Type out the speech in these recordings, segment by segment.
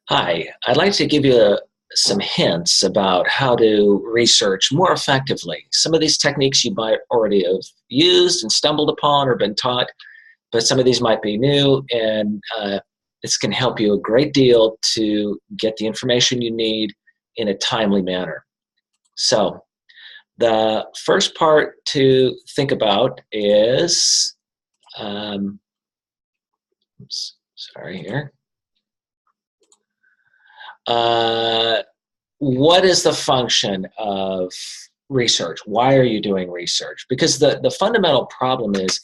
Hi, I'd like to give you some hints about how to research more effectively. Some of these techniques you might already have used and stumbled upon or been taught, but some of these might be new, and this can help you a great deal to get the information you need in a timely manner. So, the first part to think about is, oops, sorry here. Uh, what is the function of research? Why are you doing research? Because the fundamental problem is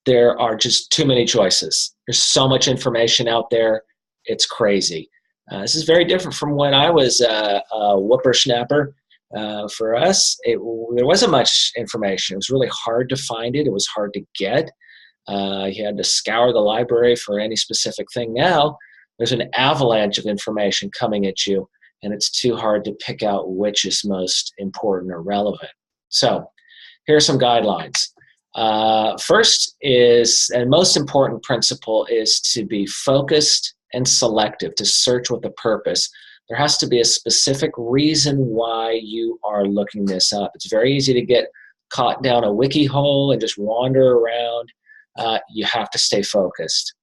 there are just too many choices. There's so much information out there, it's crazy. This is very different from when I was a whippersnapper. For us, there wasn't much information. It was really hard to find it. It was hard to get. You had to scour the library for any specific thing. Now, there's an avalanche of information coming at you, and it's too hard to pick out which is most important or relevant. So here are some guidelines. First is, and most important principle, is to be focused and selective, to search with a purpose. There has to be a specific reason why you are looking this up. It's very easy to get caught down a wiki hole and just wander around. You have to stay focused.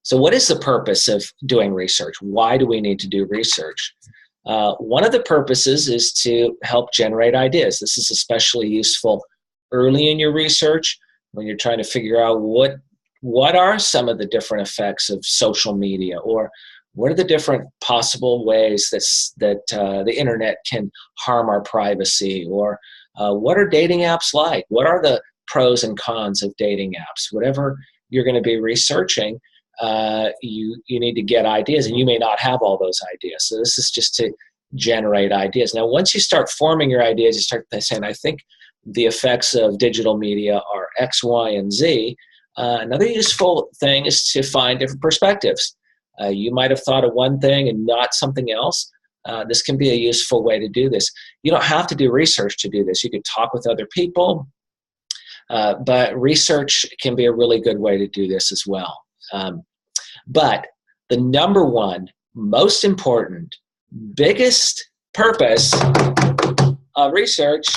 So what is the purpose of doing research? Why do we need to do research? One of the purposes is to help generate ideas. This is especially useful early in your research when you're trying to figure out what are some of the different effects of social media, or what are the different possible ways that the internet can harm our privacy, or what are dating apps like? What are the pros and cons of dating apps? Whatever you're going to be researching, you need to get ideas, and you may not have all those ideas. So this is just to generate ideas. Now, once you start forming your ideas, you start saying, I think the effects of digital media are X, Y, and Z. Another useful thing is to find different perspectives. You might have thought of one thing and not something else. This can be a useful way to do this. You don't have to do research to do this. You could talk with other people, but research can be a really good way to do this as well. But the number one, most important, biggest purpose of research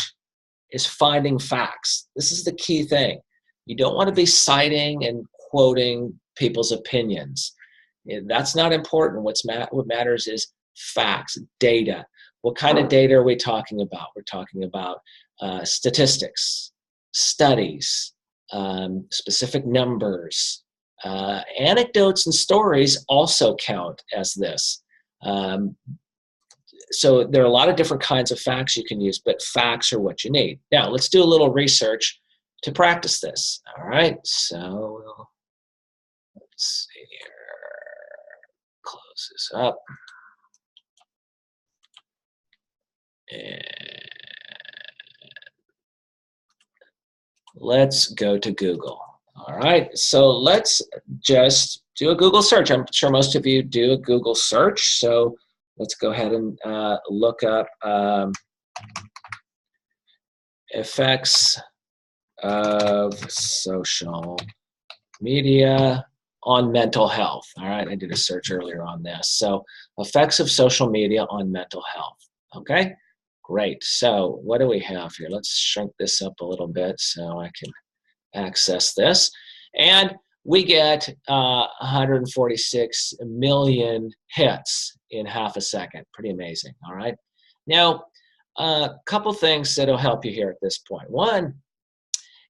is finding facts. This is the key thing. You don't want to be citing and quoting people's opinions. That's not important. What matters is facts, data. What kind of data are we talking about? We're talking about statistics, studies, specific numbers. Anecdotes and stories also count as this. So there are a lot of different kinds of facts you can use, but facts are what you need. Now, let's do a little research to practice this. All right, so let's see here. Close this up. And let's go to Google. All right, so let's just do a Google search. I'm sure most of you do a Google search, so let's go ahead and look up effects of social media on mental health. All right, I did a search earlier on this. So effects of social media on mental health. Okay, great. So what do we have here? Let's shrink this up a little bit so I can access this, and we get 146 million hits in half a second. Pretty amazing. All right, now a couple things that'll help you here at this point. One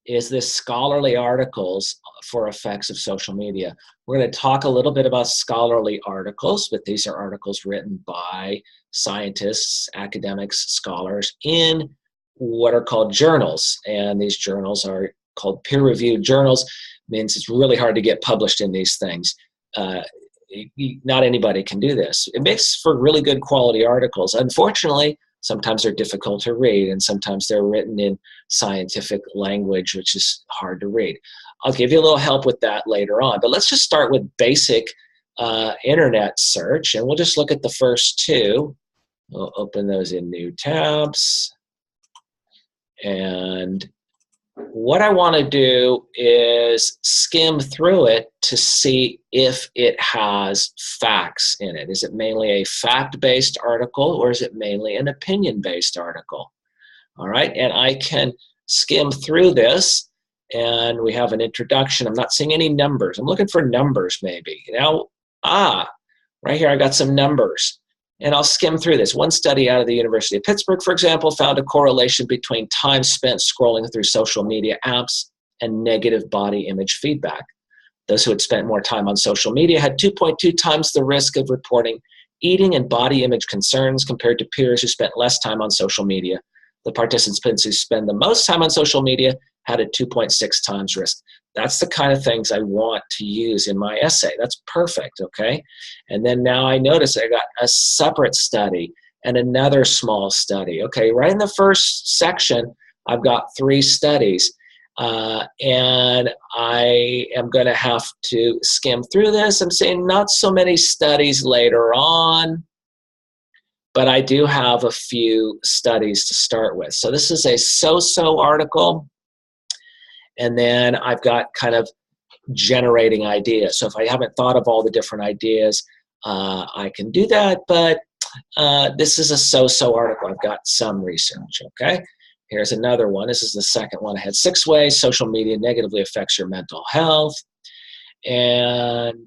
is this scholarly articles for effects of social media. We're going to talk a little bit about scholarly articles, but these are articles written by scientists, academics, scholars in what are called journals, and these journals are called peer-reviewed journals. Means it's really hard to get published in these things. Not anybody can do this. It makes for really good quality articles. Unfortunately, sometimes they're difficult to read, and sometimes they're written in scientific language, which is hard to read. I'll give you a little help with that later on, but let's just start with basic internet search, and we'll just look at the first two. We'll open those in new tabs, and what I want to do is skim through it to see if it has facts in it. Is it mainly a fact-based article, or is it mainly an opinion-based article? All right, and I can skim through this, and we have an introduction. I'm not seeing any numbers. I'm looking for numbers maybe. Now, right here I got some numbers. And I'll skim through this. One study out of the University of Pittsburgh, for example, found a correlation between time spent scrolling through social media apps and negative body image feedback. Those who had spent more time on social media had 2.2 times the risk of reporting eating and body image concerns compared to peers who spent less time on social media. The participants who spend the most time on social media had a 2.6 times risk. That's the kind of things I want to use in my essay. That's perfect, okay? And then now I notice I got a separate study and another small study. Okay, right in the first section, I've got 3 studies. And I am going to have to skim through this. I'm saying not so many studies later on, but I do have a few studies to start with. So this is a so-so article. And then I've got kind of generating ideas. So if I haven't thought of all the different ideas, I can do that. But this is a so-so article. I've got some research, okay? Here's another one. This is the second one. I had 6 ways social media negatively affects your mental health. And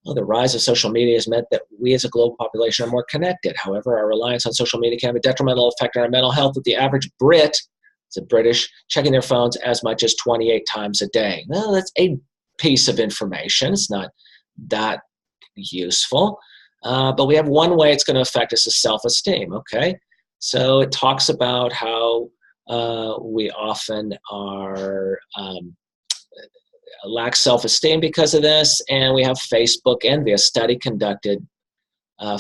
well, the rise of social media has meant that we as a global population are more connected. However, our reliance on social media can have a detrimental effect on our mental health, with the average Brit, the British, checking their phones as much as 28 times a day. Well, that's a piece of information. It's not that useful. But we have one way it's going to affect us is self-esteem, okay? So it talks about how we often are lack self-esteem because of this, and we have Facebook envy. A study conducted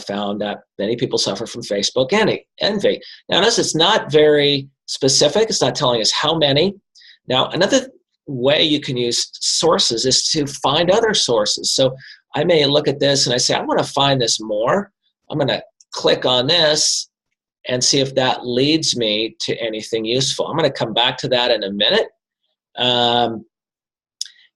found that many people suffer from Facebook envy. Now, notice it's not very specific. It's not telling us how many. Now, another way you can use sources is to find other sources. So I may look at this and I say, I want to find this more. I'm going to click on this and see if that leads me to anything useful. I'm going to come back to that in a minute.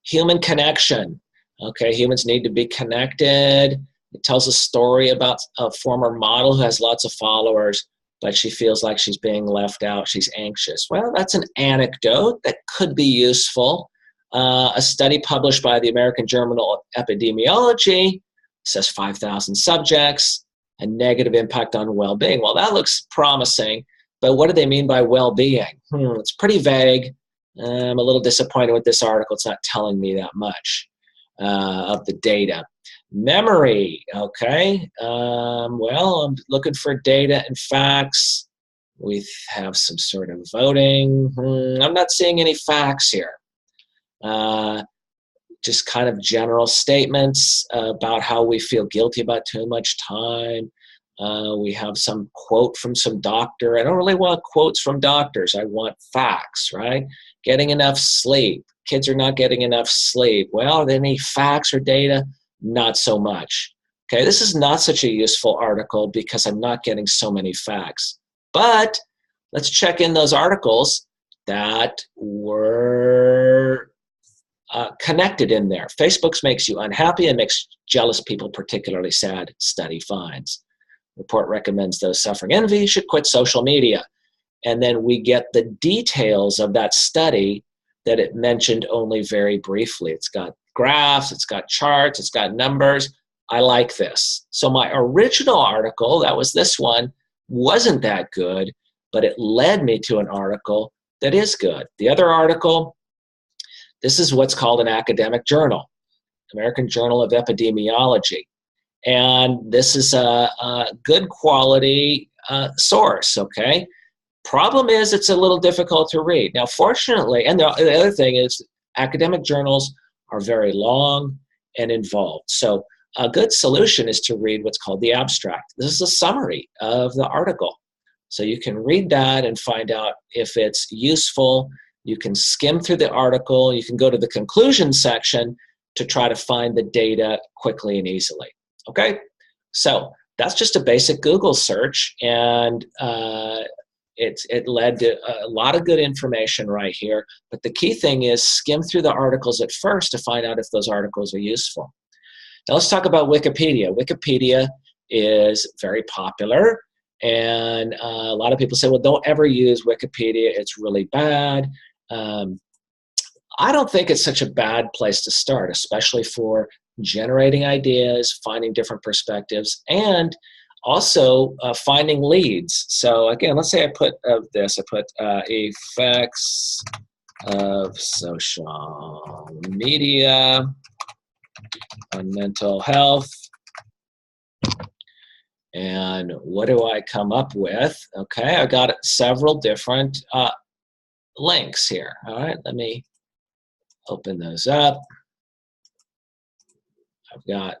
Human connection. Okay, humans need to be connected. It tells a story about a former model who has lots of followers, but she feels like she's being left out. She's anxious. Well, that's an anecdote that could be useful. A study published by the American Journal of Epidemiology says 5,000 subjects, a negative impact on well-being. Well, that looks promising, but what do they mean by well-being? It's pretty vague. I'm a little disappointed with this article. It's not telling me that much of the data. Memory, okay. Well, I'm looking for data and facts. We have some sort of voting. I'm not seeing any facts here. Just kind of general statements about how we feel guilty about too much time. We have some quote from some doctor. I don't really want quotes from doctors. I want facts, right? Getting enough sleep. Kids are not getting enough sleep. Well, are there any facts or data? Not so much. Okay, this is not such a useful article because I'm not getting so many facts. But let's check in those articles that were connected in there. Facebook makes you unhappy and makes jealous people particularly sad, study finds. Report recommends those suffering envy should quit social media. And then we get the details of that study that it mentioned only very briefly. It's got graphs, it's got charts, it's got numbers. I like this. So my original article, that was this one, wasn't that good, but it led me to an article that is good. The other article, this is what's called an academic journal, American Journal of Epidemiology. And this is a good quality source, okay? Problem is it's a little difficult to read. Now, fortunately, and the other thing is academic journals are very long and involved. So a good solution is to read what's called the abstract. This is a summary of the article. So you can read that and find out if it's useful. You can skim through the article. You can go to the conclusion section to try to find the data quickly and easily. Okay? So that's just a basic Google search. And it led to a lot of good information right here. But the key thing is skim through the articles at first to find out if those articles are useful. Now let's talk about Wikipedia. Wikipedia is very popular, and a lot of people say, well, don't ever use Wikipedia. It's really bad. I don't think it's such a bad place to start, especially for generating ideas, finding different perspectives, and also finding leads. So again, let's say I put effects of social media on mental health. And what do I come up with? Okay, I got several different links here. All right, let me open those up. I've got,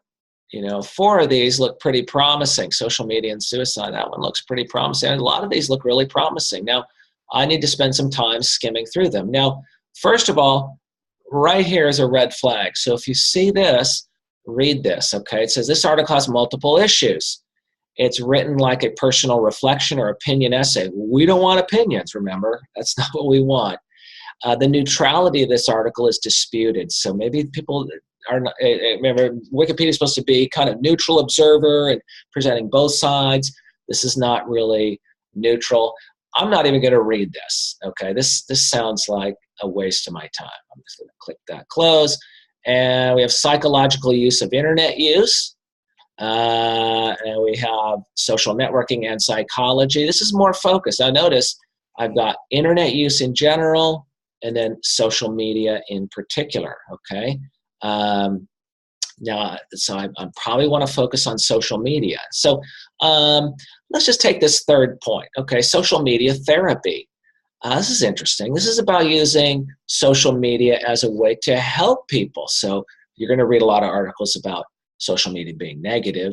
4 of these look pretty promising. Social media and suicide, that one looks pretty promising. And a lot of these look really promising. Now, I need to spend some time skimming through them. Now, first of all, right here is a red flag. So if you see this, read this, okay? It says this article has multiple issues. It's written like a personal reflection or opinion essay. We don't want opinions, remember? That's not what we want. The neutrality of this article is disputed. So maybe people are not, remember, Wikipedia is supposed to be kind of neutral observer and presenting both sides. This is not really neutral. I'm not even going to read this, okay? This sounds like a waste of my time. I'm just going to click that close. And we have psychological use of internet use. And we have social networking and psychology. This is more focused. Now notice I've got internet use in general and then social media in particular, okay? Now, so I probably want to focus on social media. So let's just take this third point, okay? Social media therapy. This is interesting. This is about using social media as a way to help people. So you're going to read a lot of articles about social media being negative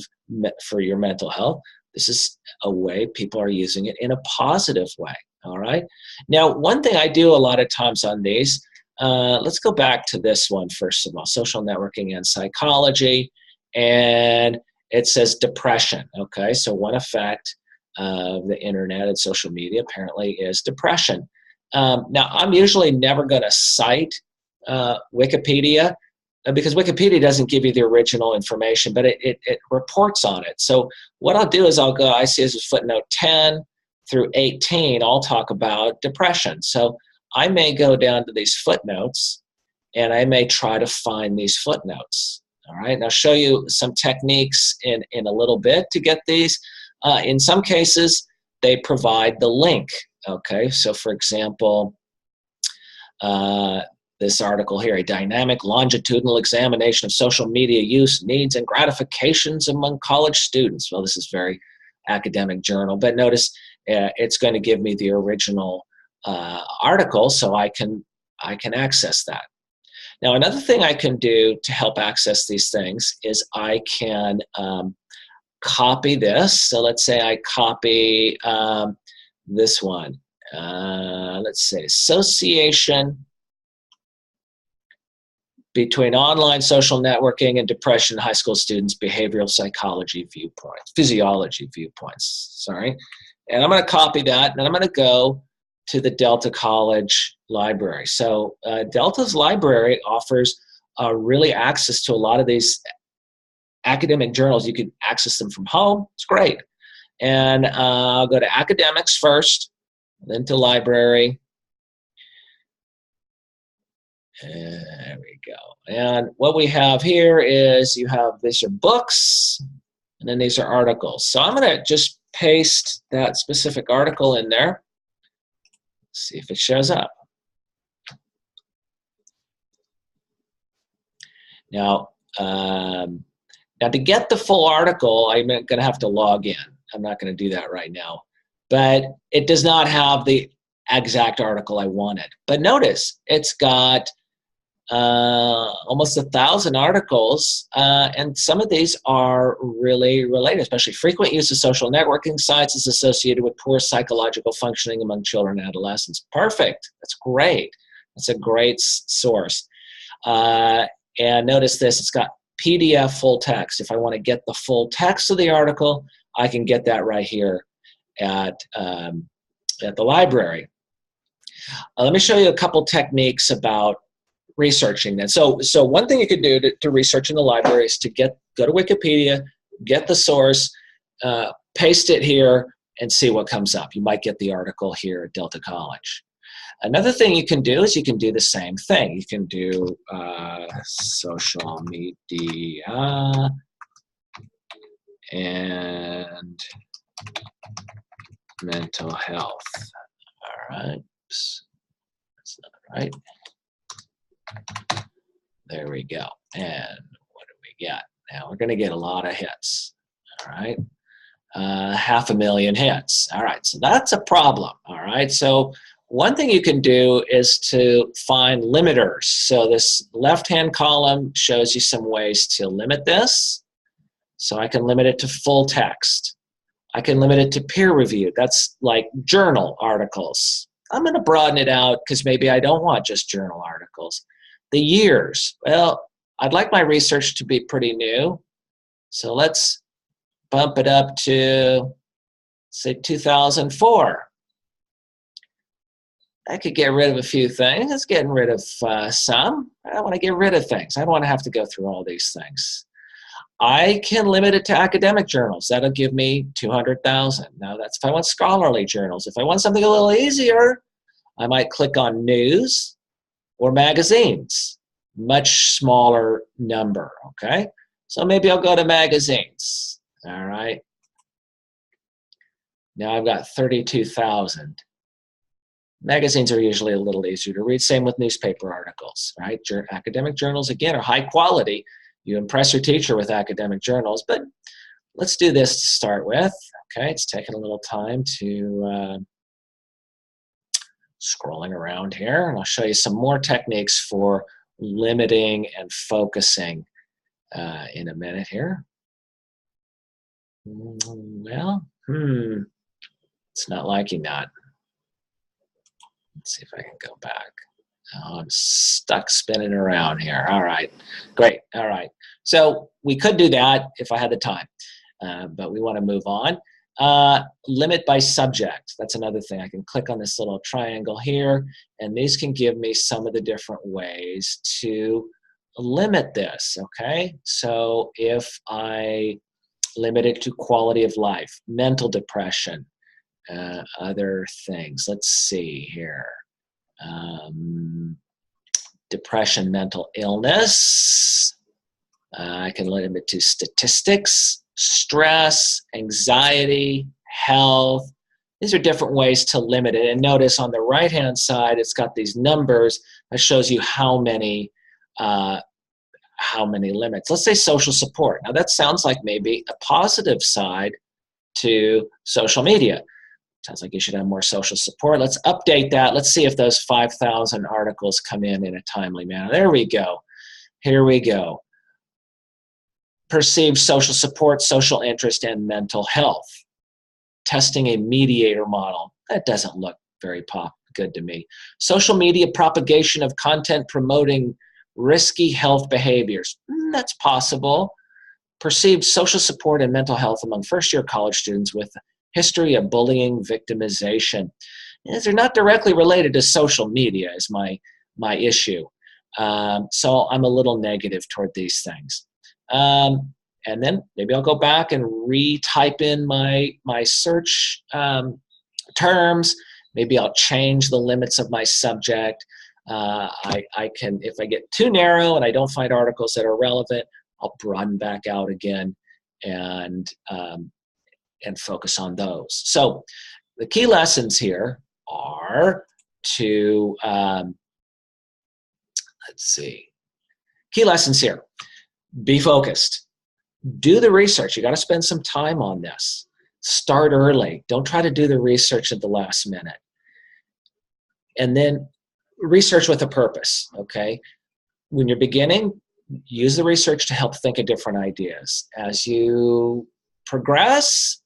for your mental health. This is a way people are using it in a positive way, all right? Now, one thing I do a lot of times on these, let's go back to this one first of all, social networking and psychology, and it says depression, okay? So one effect of the internet and social media apparently is depression. Now, I'm usually never going to cite Wikipedia, because Wikipedia doesn't give you the original information, but it reports on it. So what I'll do is I see as footnote 10 through 18, I'll talk about depression. So I may go down to these footnotes, and I may try to find these footnotes. All right, and I'll show you some techniques in a little bit to get these. In some cases, they provide the link. Okay, so for example, this article here, a dynamic longitudinal examination of social media use, needs, and gratifications among college students. Well, this is very academic journal, but notice it's going to give me the original article, so I can access that. Now, another thing I can do to help access these things is I can copy this. So let's say I copy this one. Let's say association between online social networking and depression in high school students' behavioral psychology viewpoints, physiology viewpoints, sorry. And I'm going to copy that, and I'm going to go to the Delta College library. So Delta's library offers really access to a lot of these academic journals. You can access them from home. It's great. And I'll go to academics first, then to library. And there we go. And what we have here is these are books, and then these are articles. So I'm going to just paste that specific article in there. See if it shows up. Now, to get the full article, I'm going to have to log in. I'm not going to do that right now. But it does not have the exact article I wanted. But notice, it's got almost 1,000 articles, and some of these are really related, especially frequent use of social networking sites is associated with poor psychological functioning among children and adolescents. Perfect. That's great. That's a great source. And notice this, it's got PDF full text. If I want to get the full text of the article, I can get that right here at at the library. Let me show you a couple techniques about researching that. So one thing you could do to research in the library is to go to Wikipedia, get the source, paste it here, and see what comes up. You might get the article here at Delta College. Another thing you can do is you can do the same thing. You can do social media and mental health. All right. Oops. That's not right. There we go. And what do we get? Now we're going to get a lot of hits. All right. 500,000 hits. All right. So that's a problem. All right. So one thing you can do is to find limiters. So this left-hand column shows you some ways to limit this. So I can limit it to full text. I can limit it to peer review. That's like journal articles. I'm going to broaden it out because maybe I don't want just journal articles. The years. Well, I'd like my research to be pretty new. So let's bump it up to, say, 2004. I could get rid of a few things. It's getting rid of some. I don't want to get rid of things. I don't want to have to go through all these things. I can limit it to academic journals. That'll give me 200,000. Now, that's if I want scholarly journals. If I want something a little easier, I might click on news or magazines. Much smaller number, okay? So maybe I'll go to magazines, all right? Now I've got 32,000. Magazines are usually a little easier to read. Same with newspaper articles, right? Academic journals, again, are high quality. You impress your teacher with academic journals, but let's do this to start with. Okay, it's taking a little time to scrolling around here, and I'll show you some more techniques for limiting and focusing in a minute here. Well, it's not liking that. Let's see if I can go back. Oh, I'm stuck spinning around here. All right, great. All right, so we could do that if I had the time, but we want to move on. Limit by subject. That's another thing. I can click on this little triangle here, and these can give me some of the different ways to limit this, okay? So if I limit it to quality of life, mental depression, other things. Let's see here. Depression, mental illness. I can limit it to statistics, stress, anxiety, health. These are different ways to limit it. And notice on the right-hand side, it's got these numbers that shows you how many limits. Let's say social support. Now that sounds like maybe a positive side to social media. Sounds like you should have more social support. Let's update that. Let's see if those 5,000 articles come in a timely manner. There we go. Here we go. Perceived social support, social interest, and mental health. Testing a mediator model. That doesn't look very good to me. Social media propagation of content promoting risky health behaviors. That's possible. Perceived social support and mental health among first-year college students with history of bullying, victimization. These are not directly related to social media is my issue. So I'm a little negative toward these things. And then maybe I'll go back and retype in my search terms. Maybe I'll change the limits of my subject. I can, if I get too narrow and I don't find articles that are relevant, I'll broaden back out again and focus on those. So the key lessons here are to, let's see, key lessons here. Be focused. Do the research. You got to spend some time on this. Start early. Don't try to do the research at the last minute. And then research with a purpose, okay? When you're beginning, use the research to help think of different ideas. As you progress,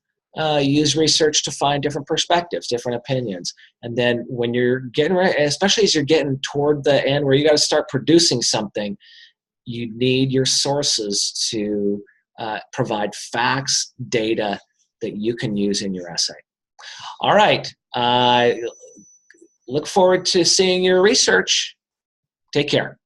use research to find different perspectives, different opinions. And then when you're getting ready, especially as you're getting toward the end where you got to start producing something, you need your sources to provide facts, data that you can use in your essay. All right. Look forward to seeing your research. Take care.